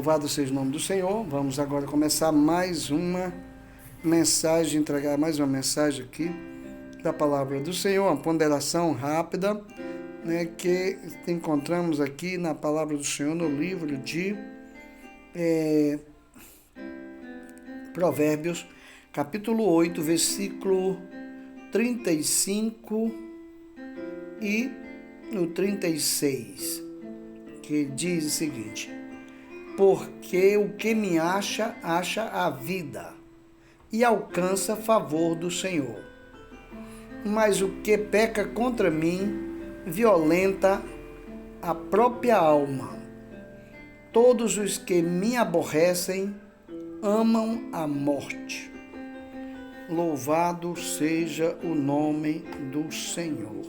Louvado seja o nome do Senhor. Vamos agora começar mais uma mensagem, entregar mais uma mensagem aqui da palavra do Senhor, uma ponderação rápida, que encontramos aqui na palavra do Senhor no livro de Provérbios, capítulo 8, versículo 35 e no 36, que diz o seguinte: porque o que me acha a vida e alcança favor do Senhor. Mas o que peca contra mim, violenta a própria alma. Todos os que me aborrecem amam a morte. Louvado seja o nome do Senhor.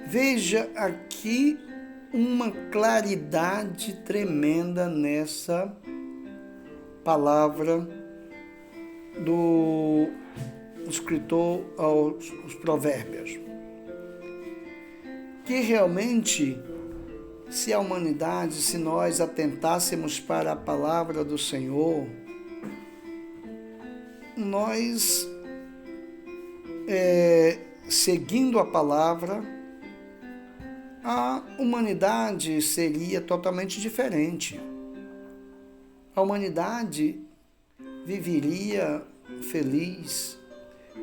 Veja aqui uma claridade tremenda nessa palavra do escritor aos Provérbios. Que realmente, se a humanidade, se nós atentássemos para a palavra do Senhor, nós, seguindo a palavra, a humanidade seria totalmente diferente. A humanidade viveria feliz,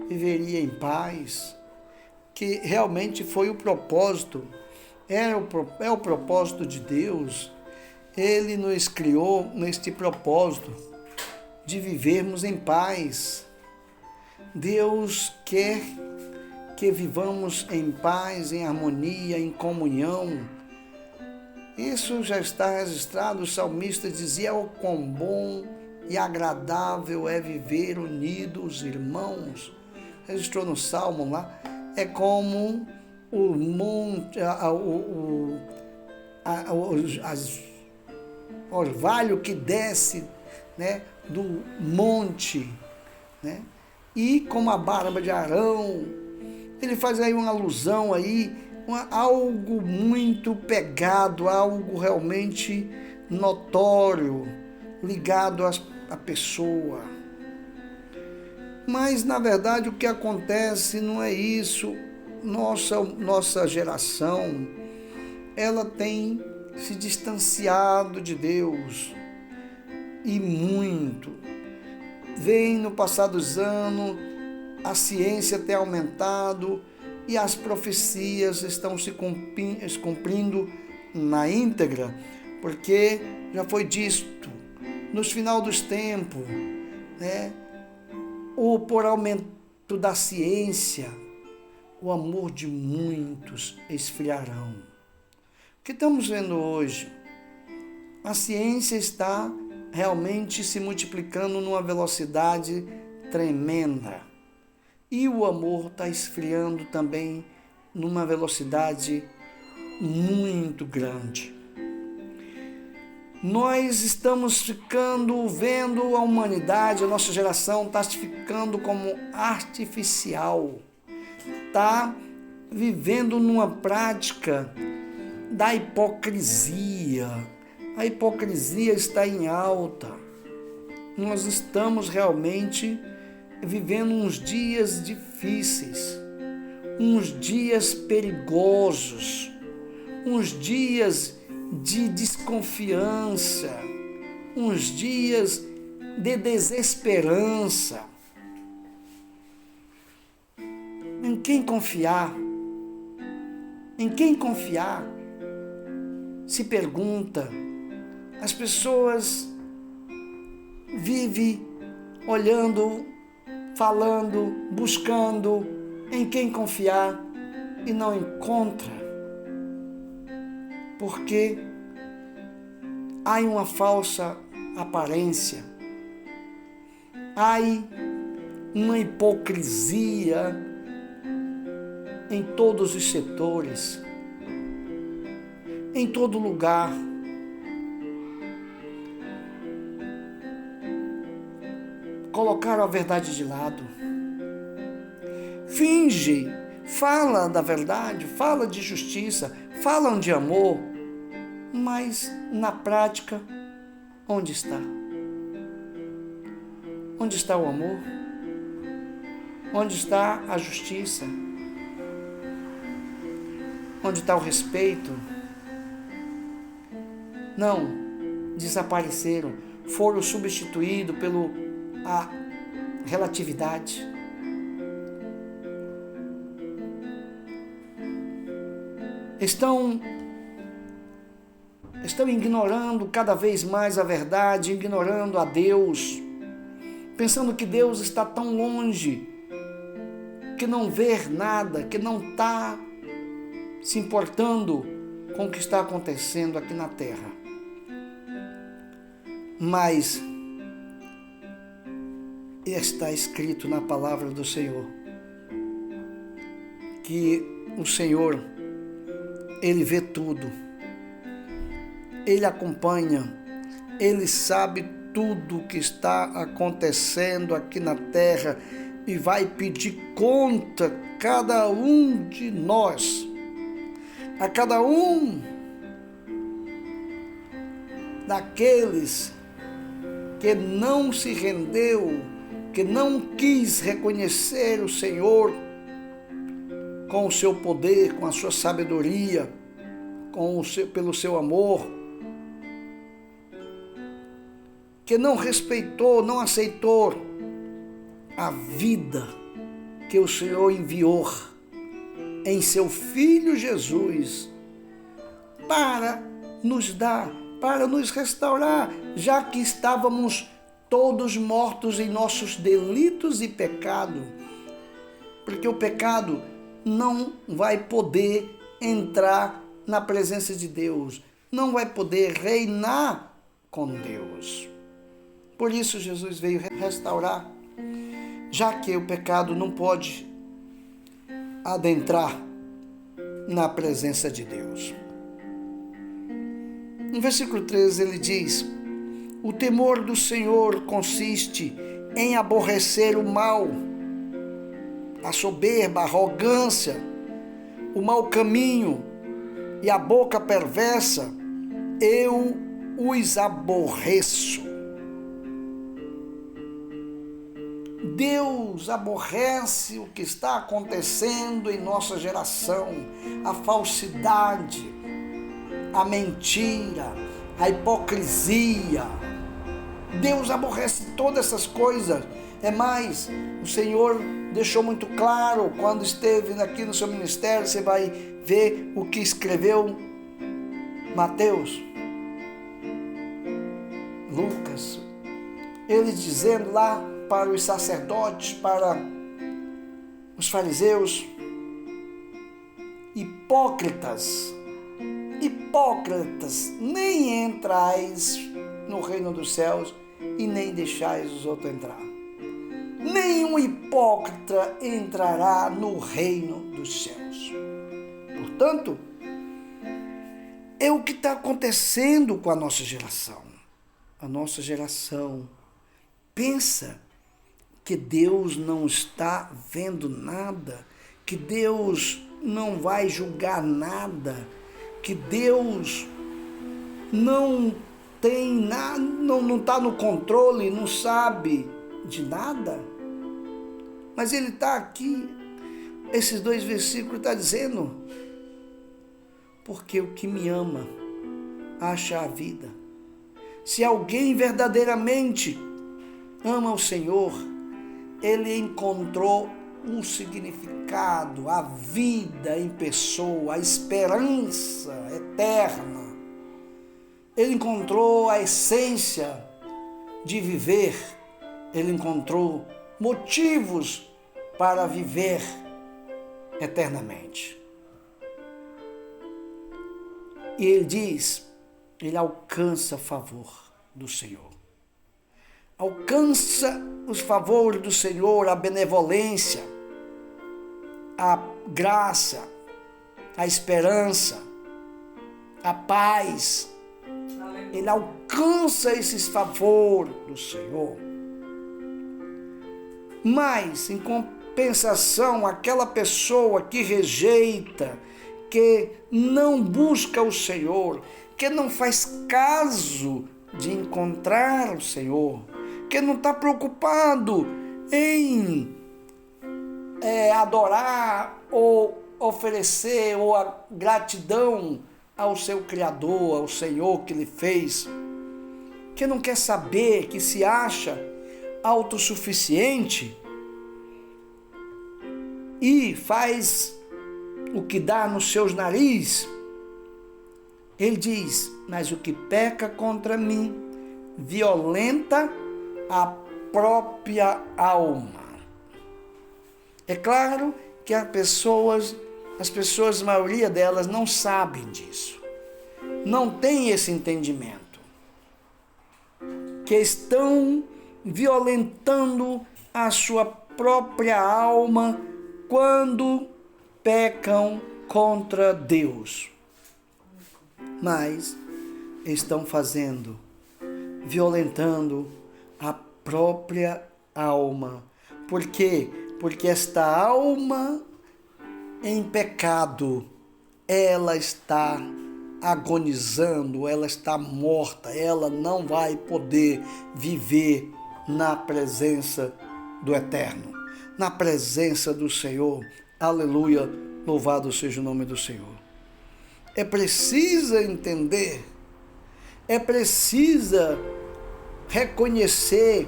viveria em paz, que realmente foi o propósito, é o propósito de Deus. Ele nos criou neste propósito de vivermos em paz. Deus quer que vivamos em paz, em harmonia, em comunhão. Isso já está registrado. O salmista dizia: "O quão bom e agradável é viver unidos, irmãos." Registrou no Salmo lá. É como o monte, o orvalho que desce, do monte, e como a barba de Arão. Ele faz aí uma alusão aí, algo muito pegado, algo realmente notório, ligado à pessoa. Mas, na verdade, o que acontece não é isso. Nossa geração, ela tem se distanciado de Deus, e muito. Vem no passar dos anos, a ciência tem aumentado e as profecias estão se cumprindo na íntegra, porque já foi dito, nos final dos tempos, ou por aumento da ciência, o amor de muitos esfriarão. O que estamos vendo hoje? A ciência está realmente se multiplicando numa velocidade tremenda. E o amor está esfriando também numa velocidade muito grande. Nós estamos vendo a humanidade, a nossa geração está ficando como artificial. Está vivendo numa prática da hipocrisia. A hipocrisia está em alta. Nós estamos realmente vivendo uns dias difíceis, uns dias perigosos, uns dias de desconfiança, uns dias de desesperança. Em quem confiar? Em quem confiar? Se pergunta. As pessoas vivem olhando, falando, buscando em quem confiar e não encontra, porque há uma falsa aparência, há uma hipocrisia em todos os setores, em todo lugar. Colocaram a verdade de lado. Finge, fala da verdade, fala de justiça, falam de amor, mas na prática Onde está? Onde está o amor? Onde está a justiça? Onde está o respeito? Não, desapareceram, foram substituídos pela relatividade. Estão ignorando cada vez mais a verdade, ignorando a Deus, pensando que Deus está tão longe, que não vê nada, que não está se importando com o que está acontecendo aqui na terra. Mas está escrito na palavra do Senhor que o Senhor, Ele vê tudo, Ele acompanha, Ele sabe tudo o que está acontecendo aqui na terra e vai pedir conta a cada um de nós, a cada um daqueles que não se rendeu, que não quis reconhecer o Senhor com o seu poder, com a sua sabedoria, pelo seu amor, que não respeitou, não aceitou a vida que o Senhor enviou em seu Filho Jesus para nos dar, para nos restaurar, já que estávamos todos mortos em nossos delitos e pecado, porque o pecado não vai poder entrar na presença de Deus, não vai poder reinar com Deus. Por isso Jesus veio restaurar, já que o pecado não pode adentrar na presença de Deus. No versículo 13 ele diz: o temor do Senhor consiste em aborrecer o mal, a soberba, a arrogância, o mau caminho e a boca perversa, eu os aborreço. Deus aborrece o que está acontecendo em nossa geração, a falsidade, a mentira, a hipocrisia. Deus aborrece todas essas coisas. É mais, o Senhor deixou muito claro quando esteve aqui no seu ministério. Você vai ver o que escreveu Mateus, Lucas, ele dizendo lá para os sacerdotes, para os fariseus: hipócritas, nem entrais no reino dos céus e nem deixais os outros entrar. Nenhum hipócrita entrará no reino dos céus. Portanto, é o que está acontecendo com a nossa geração. A nossa geração pensa que Deus não está vendo nada, que Deus não vai julgar nada, que Deus não tem nada, não está no controle, não sabe de nada. Mas ele está aqui, esses 2 versículos estão dizendo: porque o que me ama acha a vida. Se alguém verdadeiramente ama o Senhor, ele encontrou um significado, a vida em pessoa, a esperança eterna. Ele encontrou a essência de viver, ele encontrou motivos para viver eternamente. E ele diz, ele alcança favor do Senhor. Alcança os favores do Senhor, a benevolência, a graça, a esperança, a paz. Ele alcança esses favores do Senhor. Mas, em compensação, aquela pessoa que rejeita, que não busca o Senhor, que não faz caso de encontrar o Senhor, que não está preocupado em adorar ou oferecer ou a gratidão ao seu Criador, ao Senhor que lhe fez, que não quer saber, que se acha autossuficiente e faz o que dá nos seus narizes. Ele diz: mas o que peca contra mim violenta a própria alma. É claro que as pessoas, a maioria delas, não sabem disso. Não tem esse entendimento. Que estão violentando a sua própria alma quando pecam contra Deus. Mas estão violentando a própria alma. Por quê? Porque esta alma em pecado, ela está agonizando, ela está morta, ela não vai poder viver na presença do Eterno, na presença do Senhor. Aleluia, louvado seja o nome do Senhor. É preciso entender, é preciso reconhecer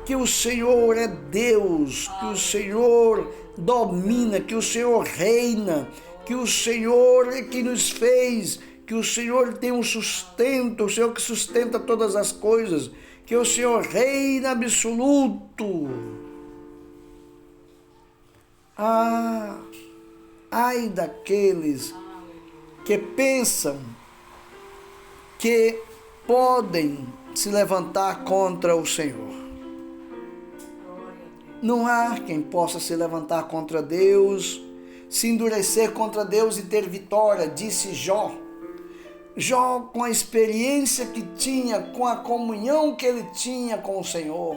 que o Senhor é Deus, que o Senhor domina, que o Senhor reina, que o Senhor é que nos fez, que o Senhor tem um sustento, o Senhor que sustenta todas as coisas, que o Senhor reina absoluto. Ai daqueles que pensam que podem se levantar contra o Senhor. Não há quem possa se levantar contra Deus, se endurecer contra Deus e ter vitória, disse Jó. Jó, com a experiência que tinha, com a comunhão que ele tinha com o Senhor,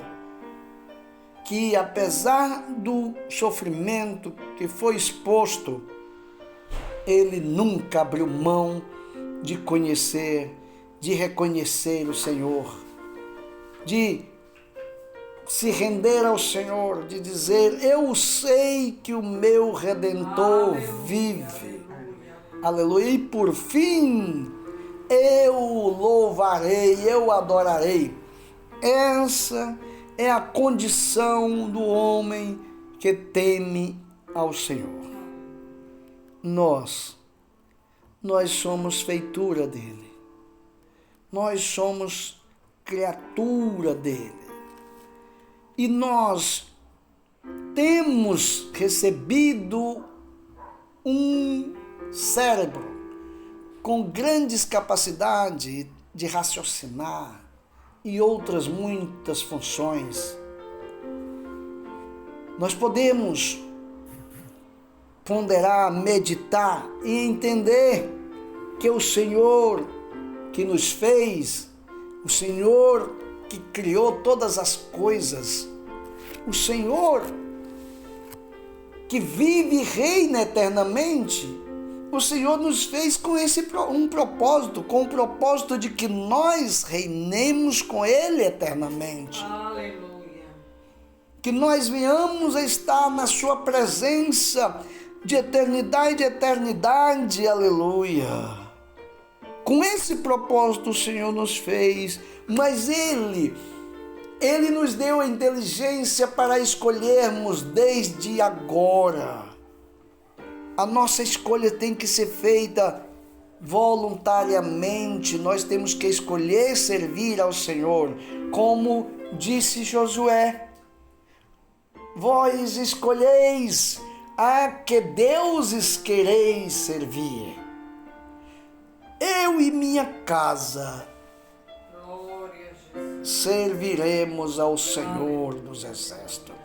que apesar do sofrimento que foi exposto, ele nunca abriu mão de conhecer, de reconhecer o Senhor, de se render ao Senhor, de dizer: eu sei que o meu Redentor vive. Aleluia. E por fim, eu o louvarei, eu adorarei. Essa é a condição do homem que teme ao Senhor. Nós somos feitura dele. Nós somos criatura dele. E nós temos recebido um cérebro com grandes capacidades de raciocinar e outras muitas funções. Nós podemos ponderar, meditar e entender que o Senhor que nos fez, o Senhor que criou todas as coisas, o Senhor que vive e reina eternamente, o Senhor nos fez com um propósito, com o propósito de que nós reinemos com Ele eternamente. Aleluia. Que nós venhamos a estar na sua presença de eternidade em eternidade, aleluia. Com esse propósito o Senhor nos fez, mas Ele nos deu a inteligência para escolhermos desde agora. A nossa escolha tem que ser feita voluntariamente, nós temos que escolher servir ao Senhor, como disse Josué: vós escolheis a que deuses quereis servir. Eu e minha casa serviremos ao Senhor dos Exércitos.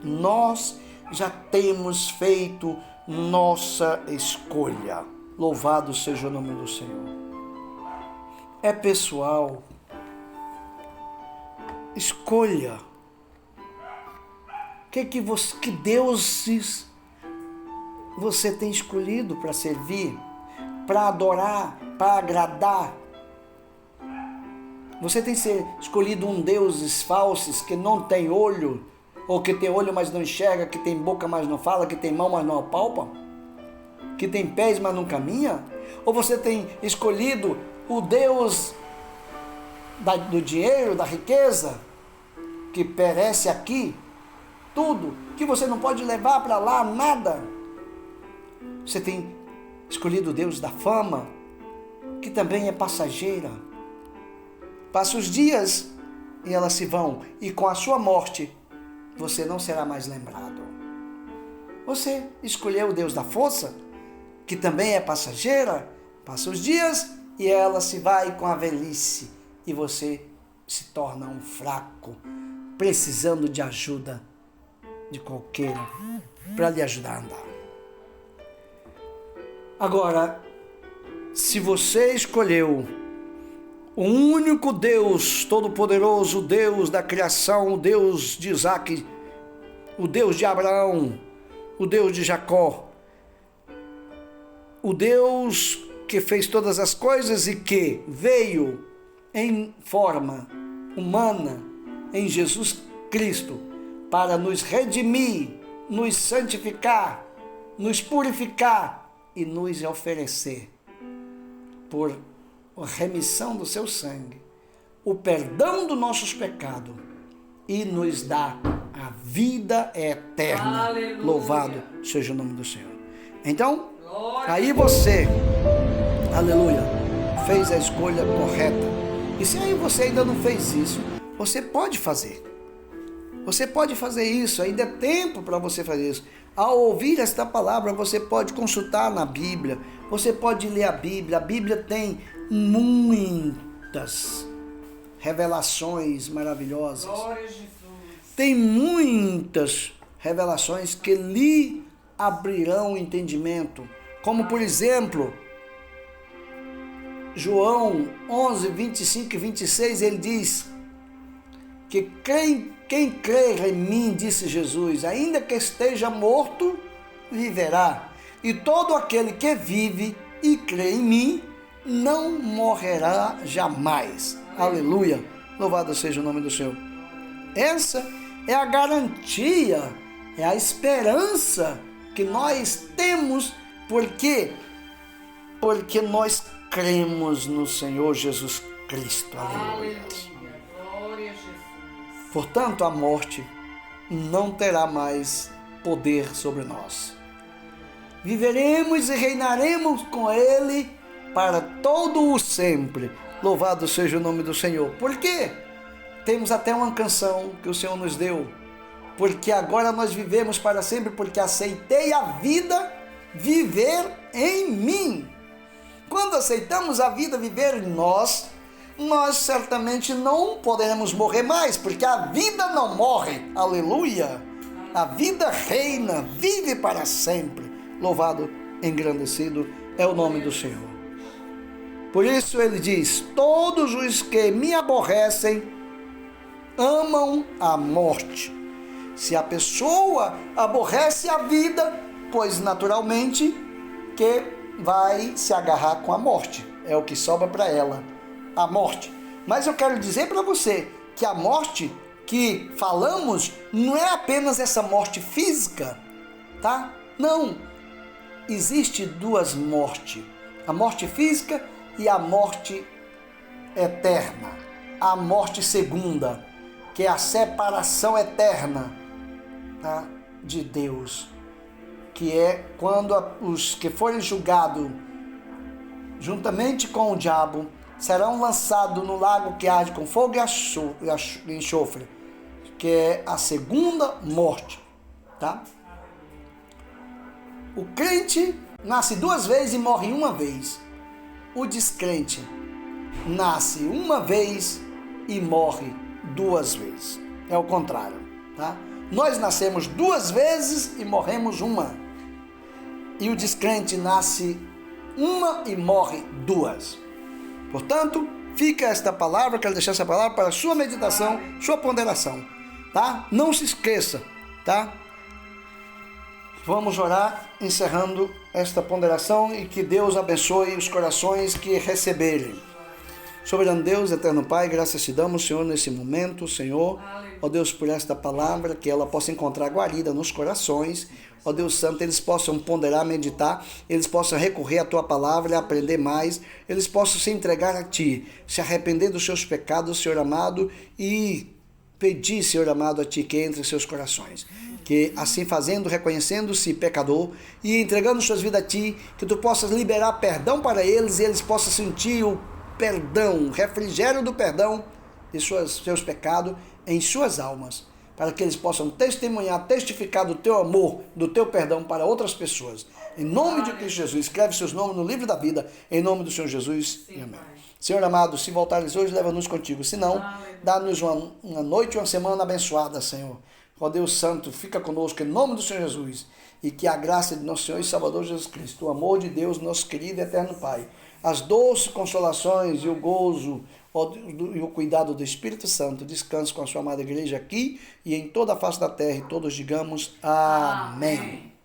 Nós já temos feito nossa escolha. Louvado seja o nome do Senhor. É pessoal. Escolha. Que deuses você tem escolhido para servir, para adorar, para agradar? Você tem escolhido um Deus falsos que não tem olho, ou que tem olho, mas não enxerga, que tem boca, mas não fala, que tem mão, mas não apalpa, que tem pés, mas não caminha? Ou você tem escolhido o Deus do dinheiro, da riqueza, que perece aqui, tudo, que você não pode levar para lá nada? Você tem escolhido o Deus da fama, que também é passageira. Passa os dias e elas se vão, e com a sua morte, você não será mais lembrado. Você escolheu o Deus da força, que também é passageira. Passa os dias e ela se vai com a velhice, e você se torna um fraco, precisando de ajuda de qualquer para lhe ajudar a andar. Agora, se você escolheu o único Deus todo-poderoso, o Deus da criação, o Deus de Isaac, o Deus de Abraão, o Deus de Jacó, o Deus que fez todas as coisas e que veio em forma humana, em Jesus Cristo, para nos redimir, nos santificar, nos purificar e nos oferecer, por remissão do seu sangue, o perdão dos nossos pecados e nos dá a vida eterna. Aleluia. Louvado seja o nome do Senhor. Então, aí você, aleluia, fez a escolha correta. E se aí você ainda não fez isso, você pode fazer. Você pode fazer isso, ainda é tempo para você fazer isso. Ao ouvir esta palavra, você pode consultar na Bíblia, você pode ler a Bíblia tem muitas revelações maravilhosas. Glória a Jesus. Tem muitas revelações que lhe abrirão o entendimento, como por exemplo, João 11, 25 e 26, ele diz que quem crer em mim, disse Jesus, ainda que esteja morto, viverá. E todo aquele que vive e crê em mim, não morrerá jamais. Aleluia. Louvado seja o nome do Senhor. Essa é a garantia, é a esperança que nós temos, porque nós cremos no Senhor Jesus Cristo. Aleluia. Glória a Jesus. Portanto, a morte não terá mais poder sobre nós. Viveremos e reinaremos com Ele para todo o sempre. Louvado seja o nome do Senhor. Por quê? Temos até uma canção que o Senhor nos deu. Porque agora nós vivemos para sempre, porque aceitei a vida viver em mim. Quando aceitamos a vida viver em nós certamente não poderemos morrer mais, porque a vida não morre. Aleluia! A vida reina, vive para sempre. Louvado, engrandecido é o nome do Senhor. Por isso ele diz: todos os que me aborrecem amam a morte. Se a pessoa aborrece a vida, pois naturalmente que vai se agarrar com a morte. É o que sobra para ela, a morte. Mas eu quero dizer para você que a morte que falamos não é apenas essa morte física, tá? Não. Existe duas mortes, a morte física e a morte eterna, a morte segunda, que é a separação eterna, tá, de Deus, que é quando os que forem julgados juntamente com o diabo serão lançados no lago que arde com fogo e enxofre, que é a segunda morte, tá? O crente nasce duas vezes e morre uma vez. O descrente nasce uma vez e morre duas vezes. É o contrário, tá? Nós nascemos duas vezes e morremos uma. E o descrente nasce uma e morre duas. Portanto, fica esta palavra, quero deixar essa palavra para a sua meditação, sua ponderação, tá? Não se esqueça, tá? Vamos orar, encerrando esta ponderação, e que Deus abençoe os corações que receberem. Soberano Deus, eterno Pai, graças te damos, Senhor, nesse momento, Senhor. Ó Deus, por esta palavra, que ela possa encontrar guarida nos corações. Ó Deus Santo, eles possam ponderar, meditar, eles possam recorrer à Tua palavra e aprender mais, eles possam se entregar a Ti, se arrepender dos seus pecados, Senhor amado, e pedir, Senhor amado, a Ti que entre em seus corações. Que assim fazendo, reconhecendo-se pecador e entregando suas vidas a Ti, que Tu possas liberar perdão para eles e eles possam sentir o perdão, o refrigério do perdão de seus pecados em suas almas, para que eles possam testemunhar, testificar do Teu amor, do Teu perdão para outras pessoas. Em nome de Cristo Jesus, escreve seus nomes no livro da vida, em nome do Senhor Jesus. Sim, amém. Pai. Senhor amado, se voltares hoje, leva-nos contigo. Se não, dá-nos uma noite, uma semana abençoada, Senhor. Ó Deus Santo, fica conosco em nome do Senhor Jesus. E que a graça de nosso Senhor e Salvador Jesus Cristo, o amor de Deus, nosso querido e eterno Pai, as doces consolações e o gozo e o cuidado do Espírito Santo descanse com a sua amada igreja aqui e em toda a face da terra, e todos digamos amém.